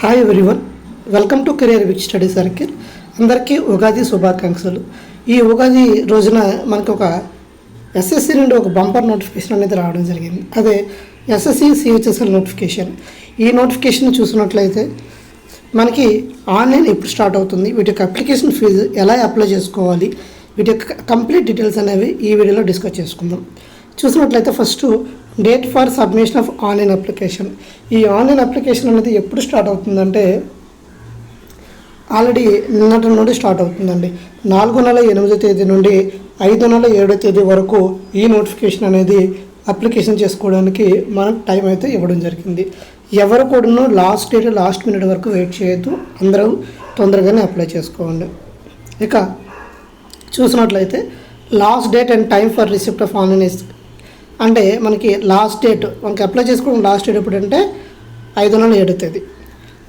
Hi everyone, welcome to career with study circle. అందరికీ ఉగాది శుభాకాంక్షలు. ఈ ఉగాది రోజున మనకు ఒక ఎస్ఎస్సి నుండి ఒక బంపర్ నోటిఫికేషన్ అనేది రావడం జరిగింది. అదే ఎస్ఎస్సి సిహెచ్ఎస్ఎల్ నోటిఫికేషన్. ఈ నోటిఫికేషన్ చూసినట్లయితే మనకి ఆన్లైన్ ఎప్పుడు స్టార్ట్ అవుతుంది, వీటి యొక్క అప్లికేషన్ ఫీజు ఎలా అప్లై చేసుకోవాలి, వీటి యొక్క కంప్లీట్ డీటెయిల్స్ అనేవి ఈ వీడియోలో డిస్కస్ చేసుకుందాం. చూసినట్లయితే first date for submission of online application. ఈ ఆన్లైన్ అప్లికేషన్ అనేది ఎప్పుడు స్టార్ట్ అవుతుందంటే ఆల్రెడీ నిన్నటి నుండి స్టార్ట్ అవుతుందండి. 4 నెల 8వ తేదీ నుండి 5 నెల 7వ తేదీ వరకు ఈ నోటిఫికేషన్ అనేది అప్లికేషన్ చేసుకోవడానికి మనకు టైం అయితే ఇవ్వడం జరిగింది. ఎవరు కూడా లాస్ట్ మినిట్ వరకు వెయిట్ చేయొద్దు, అందరూ తొందరగానే అప్లై చేసుకోండి. ఇక చూసినట్లయితే last date and time for receipt of online అంటే మనకి మనకి అప్లై చేసుకోవడం లాస్ట్ డేట్ ఎప్పుడంటే 5 నెల 7వ తేదీ.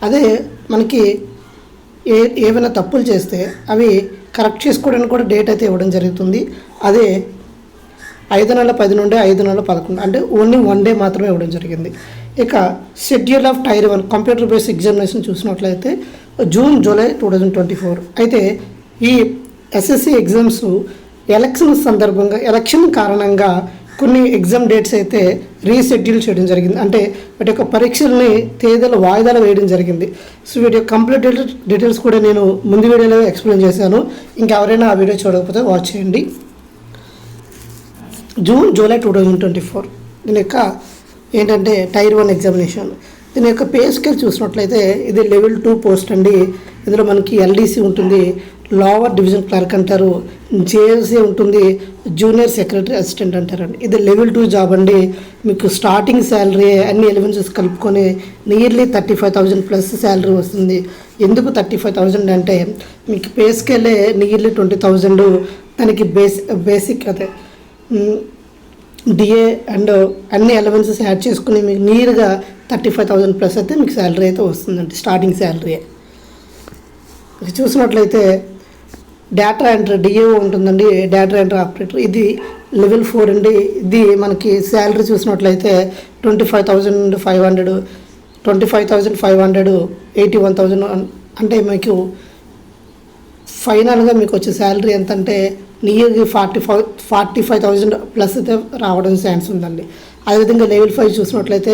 అదే మనకి ఏమైనా తప్పులు చేస్తే అవి కరెక్ట్ చేసుకోవడానికి కూడా డేట్ అయితే ఇవ్వడం జరుగుతుంది. అదే 5 నెల 10 నుండి 5 నెల 11 అంటే ఓన్లీ 1 డే మాత్రమే ఇవ్వడం జరిగింది. ఇక schedule of tier 1 computer based examination చూసినట్లయితే జూన్ జూలై 2024. అయితే ఈ ఎస్ఎస్సి ఎగ్జామ్స్ ఎలక్షన్ కారణంగా కొన్ని ఎగ్జామ్ డేట్స్ అయితే రీషెడ్యూల్ చేయడం జరిగింది. అంటే వీటి యొక్క పరీక్షల్ని తేదీల వాయిదాలు వేయడం జరిగింది. సో వీటి యొక్క కంప్లీట్ డీటెయిల్స్ కూడా నేను ముందు వీడియోలో ఎక్స్ప్లెయిన్ చేశాను. ఇంకెవరైనా ఆ వీడియో చూడకపోతే వాచ్ చేయండి. జూన్ జూలై 2024 దీని యొక్క ఏంటంటే టైర్ 1 ఎగ్జామినేషన్. దీని యొక్క పే స్కేల్ చూసినట్లయితే ఇది లెవెల్ 2 పోస్ట్ అండి. ఇందులో మనకి ఎల్డీసీ ఉంటుంది, లోవర్ డివిజన్ క్లర్క్ అంటారు, జేఎల్సీ ఉంటుంది, జూనియర్ సెక్రటరీ అసిస్టెంట్ అంటారండి. ఇది లెవెల్ 2 జాబ్ అండి. మీకు స్టార్టింగ్ శాలరీ అన్ని ఎలివెన్సెస్ కలుపుకొని నియర్లీ 35,000 ప్లస్ శాలరీ వస్తుంది. ఎందుకు 35,000 అంటే మీకు పే స్కేలే నియర్లీ 20,000. దానికి బేసిక్ అదే డిఏ అండ్ అన్ని ఎలివెన్సెస్ యాడ్ చేసుకుని మీకు నియర్గా 35,000 ప్లస్ అయితే మీకు శాలరీ అయితే వస్తుందండి, స్టార్టింగ్ శాలరీ. చూసినట్లయితే డేటా ఎంట్రీ డిఏఓ ఉంటుందండి, డేటా ఎంట్రీ ఆపరేటర్. ఇది లెవెల్ 4 అండి. ఇది మనకి శాలరీ చూసినట్లయితే 25,500, 25,500, 81,000. అంటే మీకు ఫైనల్గా మీకు వచ్చే శాలరీ ఎంత అంటే నియర్గా 45,000 ప్లస్ అయితే రావడం ఛాన్స్ ఉందండి. అదేవిధంగా లెవెల్ 5 చూసినట్లయితే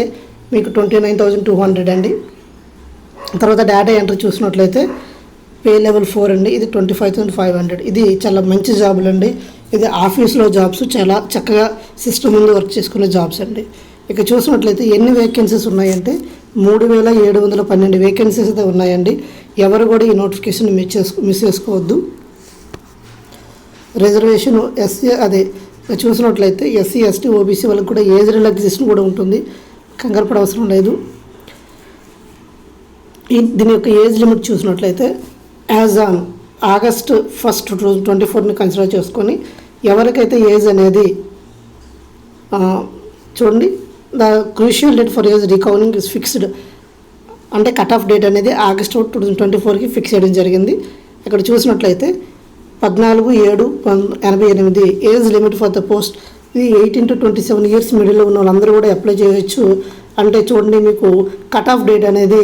మీకు 29,200 అండి. తర్వాత డేటా ఎంట్రీ చూసినట్లయితే పే లెవెల్ 4 అండి. ఇది 25,500. ఇది చాలా మంచి జాబులు అండి. ఇది ఆఫీస్లో జాబ్స్, చాలా చక్కగా సిస్టమ్ ముందు వర్క్ చేసుకునే జాబ్స్ అండి. ఇక చూసినట్లయితే ఎన్ని వేకెన్సీస్ ఉన్నాయంటే 3,712 వేకెన్సీస్ అయితే ఉన్నాయండి. ఎవరు కూడా ఈ నోటిఫికేషన్ మిస్ చేసుకోవద్దు. రిజర్వేషన్ చూసినట్లయితే ఎస్సీ ఎస్టీ ఓబీసీ వాళ్ళకి కూడా ఏజ్ రిలాక్సేషన్ కూడా ఉంటుంది, కంగారు పడ అవసరం లేదు. దీని యొక్క ఏజ్ లిమిట్ చూసినట్లయితే యాజ్ ఆన్ ఆగస్ట్ 1, 2024 కన్సిడర్ చేసుకొని ఎవరికైతే ఏజ్ అనేది చూడండి, the crucial date for age recovering is fixed అంటే కట్ ఆఫ్ డేట్ అనేది ఆగస్ట్ 2024 ఫిక్స్ చేయడం జరిగింది. ఇక్కడ చూసినట్లయితే 14/7/88 age limit for the post. ఇది 18 to 27 ఇయర్స్ మిడిల్లో ఉన్న వాళ్ళందరూ కూడా అప్లై చేయొచ్చు. అంటే చూడండి, మీకు కట్ ఆఫ్ డేట్ అనేది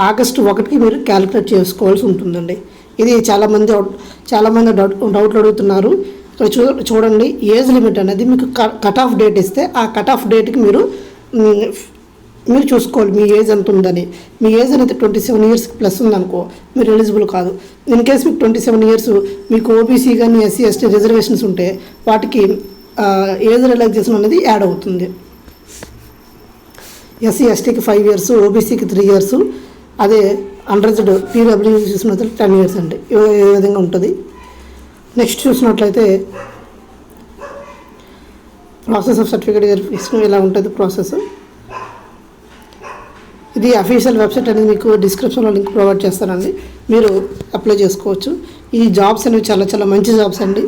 ఆగస్టు 1కి మీరు క్యాలిక్యులేట్ చేసుకోవాల్సి ఉంటుందండి. ఇది చాలామంది డౌట్లు అడుగుతున్నారు. ఇక్కడ చూడండి, ఏజ్ లిమిట్ అనేది మీకు కట్ ఆఫ్ డేట్ ఇస్తే ఆ కట్ ఆఫ్ డేట్కి మీరు చూసుకోవాలి మీ ఏజ్ ఎంత ఉందని. మీ ఏజ్ అనేది 27 ఇయర్స్ ప్లస్ ఉందనుకో మీరు ఎలిజిబుల్ కాదు. ఇన్ కేసు మీకు 27 ఇయర్స్ మీకు ఓబీసీ కానీ ఎస్సీ ఎస్టీ రిజర్వేషన్స్ ఉంటే వాటికి ఏజ్ రిలాక్సేషన్ అనేది యాడ్ అవుతుంది. ఎస్సీ ఎస్టీకి 5 ఇయర్స్, ఓబీసీకి 3 ఇయర్స్, అదే అన్రిజర్వ్డ్ పీడబ్ల్యూ చూసినట్లయితే 10 ఇయర్స్ అండి. ఈ విధంగా ఉంటుంది. నెక్స్ట్ చూసినట్లయితే ప్రాసెస్ ఆఫ్ సర్టిఫికేట్ వెరిఫికేషన్ ఇలా ఉంటుంది ప్రాసెస్. ఇది అఫీషియల్ వెబ్సైట్ అనేది మీకు డిస్క్రిప్షన్లో లింక్ ప్రొవైడ్ చేస్తానండి, మీరు అప్లై చేసుకోవచ్చు. ఈ జాబ్స్ అనేవి చాలా చాలా మంచి జాబ్స్ అండి,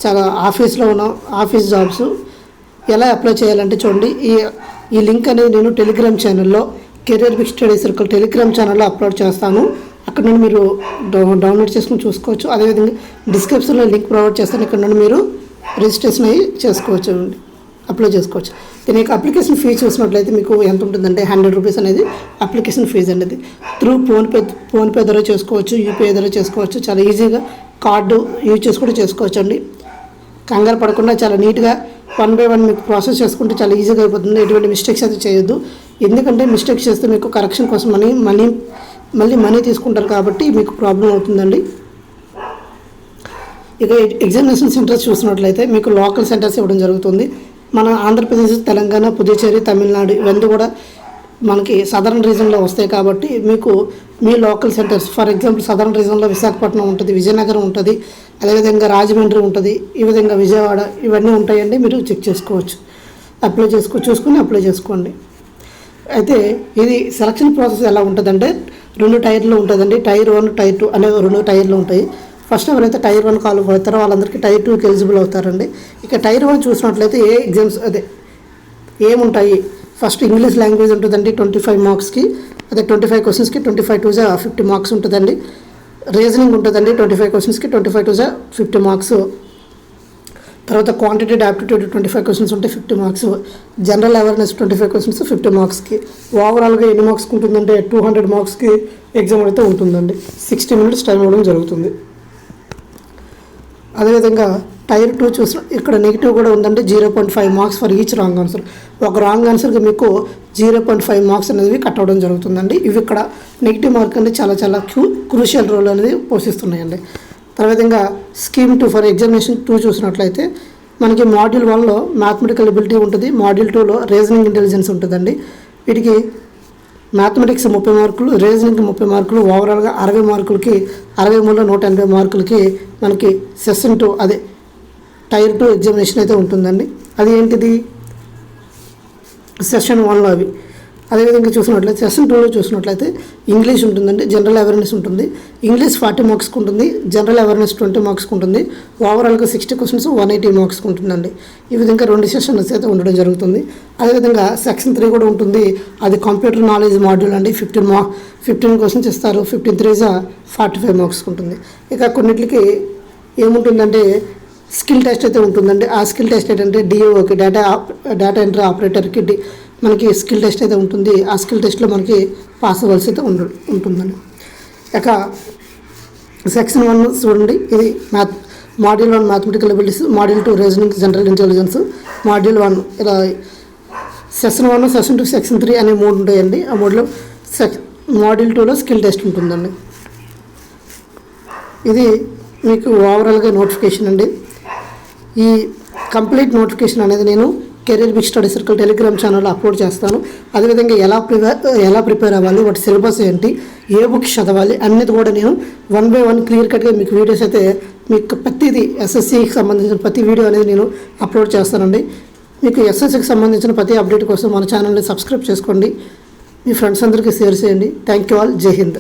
చాలా ఆఫీస్లో ఉన్న ఆఫీస్ జాబ్స్. ఎలా అప్లై చేయాలంటే చూడండి, ఈ లింక్ అనేది నేను టెలిగ్రామ్ ఛానల్లో career with study circle Telegram ఛానల్లో అప్లోడ్ చేస్తాను. అక్కడ నుండి మీరు డౌన్లోడ్ చేసుకుని చూసుకోవచ్చు. అదేవిధంగా డిస్క్రిప్షన్లో లింక్ ప్రొవైడ్ చేస్తాను, ఇక్కడ నుండి మీరు రిజిస్ట్రేషన్ అయ్యి చేసుకోవచ్చు అండి. అప్లై చేసుకోవచ్చు. దీని యొక్క అప్లికేషన్ ఫీజు చూసినట్లయితే మీకు ఎంత ఉంటుందంటే 100 రూపీస్ అనేది అప్లికేషన్ ఫీజు అనేది. త్రూ ఫోన్పే ద్వారా చేసుకోవచ్చు, యూపీఐ ద్వారా చేసుకోవచ్చు. చాలా ఈజీగా కార్డు యూజ్ చేసి కూడా చేసుకోవచ్చు అండి. కంగారు పడకుండా చాలా నీట్గా 1 by 1 మీకు ప్రాసెస్ చేసుకుంటే చాలా ఈజీగా అయిపోతుంది. ఎటువంటి మిస్టేక్స్ అయితే చేయొద్దు. ఎందుకంటే మిస్టేక్స్ చేస్తే మీకు కరెక్షన్ కోసం మళ్ళీ మనీ తీసుకుంటారు కాబట్టి మీకు ప్రాబ్లం అవుతుందండి. ఇక ఎగ్జామినేషన్ సెంటర్స్ చూసినట్లయితే మీకు లోకల్ సెంటర్స్ ఇవ్వడం జరుగుతుంది. మన ఆంధ్రప్రదేశ్, తెలంగాణ, పుదుచ్చేరి, తమిళనాడు ఇవన్నీ కూడా మనకి సదరన్ రీజన్లో వస్తాయి కాబట్టి మీకు మీ local centres, for example southern రీజన్లో విశాఖపట్నం ఉంటుంది, విజయనగరం ఉంటుంది, అదేవిధంగా రాజమండ్రి ఉంటుంది, ఈ విధంగా విజయవాడ ఇవన్నీ ఉంటాయండి. మీరు చెక్ చేసుకోవచ్చు, చూసుకుని అప్లై చేసుకోండి. అయితే ఇది సెలక్షన్ ప్రాసెస్ ఎలా ఉంటుందంటే 2 టైర్లు ఉంటుందండి. టైర్ 1, టైర్ 2 అనే 2 టైర్లు ఉంటాయి. ఫస్ట్ ఎవరైతే టైర్ 1 క్వాలిఫై అవుతారో వాళ్ళందరికీ టైర్ 2కి ఎలిజిబుల్ అవుతారండి. ఇక టైర్ 1 చూసినట్లయితే ఏముంటాయి, ఫస్ట్ ఇంగ్లీష్ లాంగ్వేజ్ ఉంటుందండి 25 మార్క్స్కి. 25 క్వశ్చన్స్కి 25 to 50 మార్క్స్ ఉంటుందండి. రీజనింగ్ ఉంటుందండి 25 క్వశ్చన్స్కి 25 to 50 మార్క్స్. తర్వాత క్వాంటిటేటివ్ యాప్టిట్యూడ్ 25 క్వశ్చన్స్ ఉంటే 50 మార్క్స్. జనరల్ అవేర్నెస్ 25 క్వశ్చన్స్ 50 మార్క్స్కి. ఓవరాల్గా ఎన్ని మార్క్స్కి ఉంటుందంటే 200 మార్క్స్కి ఎగ్జామ్ అయితే ఉంటుందండి. 60 minutes టైం ఇవ్వడం జరుగుతుంది. అదేవిధంగా టైర్ 2 చూసిన ఇక్కడ నెగిటివ్ కూడా ఉందండి. 0.5 marks for each wrong answer. ఒక రాంగ్ ఆన్సర్కి మీకు 0.5 మార్క్స్ అనేది కట్ అవ్వడం జరుగుతుందండి. ఇవి ఇక్కడ నెగిటివ్ మార్క్ అనేది చాలా క్రూషియల్ రోల్ అనేది పోషిస్తున్నాయండి. తర్వాత స్కీమ్ 2 ఫర్ ఎగ్జామినేషన్ 2 చూసినట్లయితే మనకి మాడ్యూల్ 1లో మ్యాథమెటికల్ ఎబిలిటీ ఉంటుంది, మాడ్యూల్ 2లో రీజనింగ్ ఇంటెలిజెన్స్ ఉంటుందండి. వీటికి మ్యాథమెటిక్స్ 30 మార్కులు, రీజనింగ్కి 30 మార్కులు, ఓవరాల్గా 60 మార్కులకి 63లో 180 మార్కులకి మనకి సెషన్ 2 అదే టైర్ 2 ఎగ్జామినేషన్ అయితే ఉంటుందండి. అది ఏంటిది సెషన్ 1లో అవి. అదేవిధంగా చూసినట్లయితే సెషన్ 2లో చూసినట్లయితే ఇంగ్లీష్ ఉంటుందండి, జనరల్ అవేర్నెస్ ఉంటుంది. ఇంగ్లీష్ 40 మార్క్స్కి ఉంటుంది, జనరల్ అవేర్నెస్ 20 మార్క్స్కి ఉంటుంది. ఓవరాల్గా 60 క్వశ్చన్స్ 180 మార్క్స్కి ఉంటుందండి. ఈ విధంగా 2 సెషన్స్ అయితే ఉండడం జరుగుతుంది. అదేవిధంగా సెక్షన్ 3 కూడా ఉంటుంది. అది కంప్యూటర్ నాలెడ్జ్ మాడ్యూల్ అండి. 15 క్వశ్చన్స్ ఇస్తారు. 15 45 మార్క్స్కి ఉంటుంది. ఇక కొన్నిటికి ఏముంటుందంటే స్కిల్ టెస్ట్ అయితే ఉంటుందండి. ఆ స్కిల్ టెస్ట్ ఏంటంటే డిఓకి డేటా ఎంట్రీ ఆపరేటర్కి మనకి స్కిల్ టెస్ట్ అయితే ఉంటుంది. ఆ స్కిల్ టెస్ట్లో మనకి పాస్ అవ్వాల్సి అయితే ఉంటుందండి. ఇక సెక్షన్ 1 చూడండి. ఇది module 1 mathematical abilities, module 2 reasoning general intelligence, module 1 ఇలా సెషన్ 1, సెషన్ 2, సెక్షన్ 3 అనే 3 ఉంటాయండి. ఆ 3లో మాడ్యూల్ 2లో స్కిల్ టెస్ట్ ఉంటుందండి. ఇది మీకు ఓవరాల్గా నోటిఫికేషన్ అండి. ఈ కంప్లీట్ నోటిఫికేషన్ అనేది నేను career big study circle Telegram ఛానల్లో అప్లోడ్ చేస్తాను. అదేవిధంగా ఎలా ప్రిపేర్ అవ్వాలి, వాటి సిలబస్ ఏంటి, ఏ బుక్ చదవాలి అన్నిది కూడా నేను 1 by 1 క్లియర్ కట్గా మీకు వీడియోస్ అయితే మీకు ప్రతిదీ ఎస్ఎస్సికి సంబంధించిన ప్రతి వీడియో అనేది నేను అప్లోడ్ చేస్తానండి. మీకు ఎస్ఎస్సికి సంబంధించిన ప్రతి అప్డేట్ కోసం మన ఛానల్ని సబ్స్క్రైబ్ చేసుకోండి. మీ ఫ్రెండ్స్ అందరికీ షేర్ చేయండి. Thank you all. జై హింద్.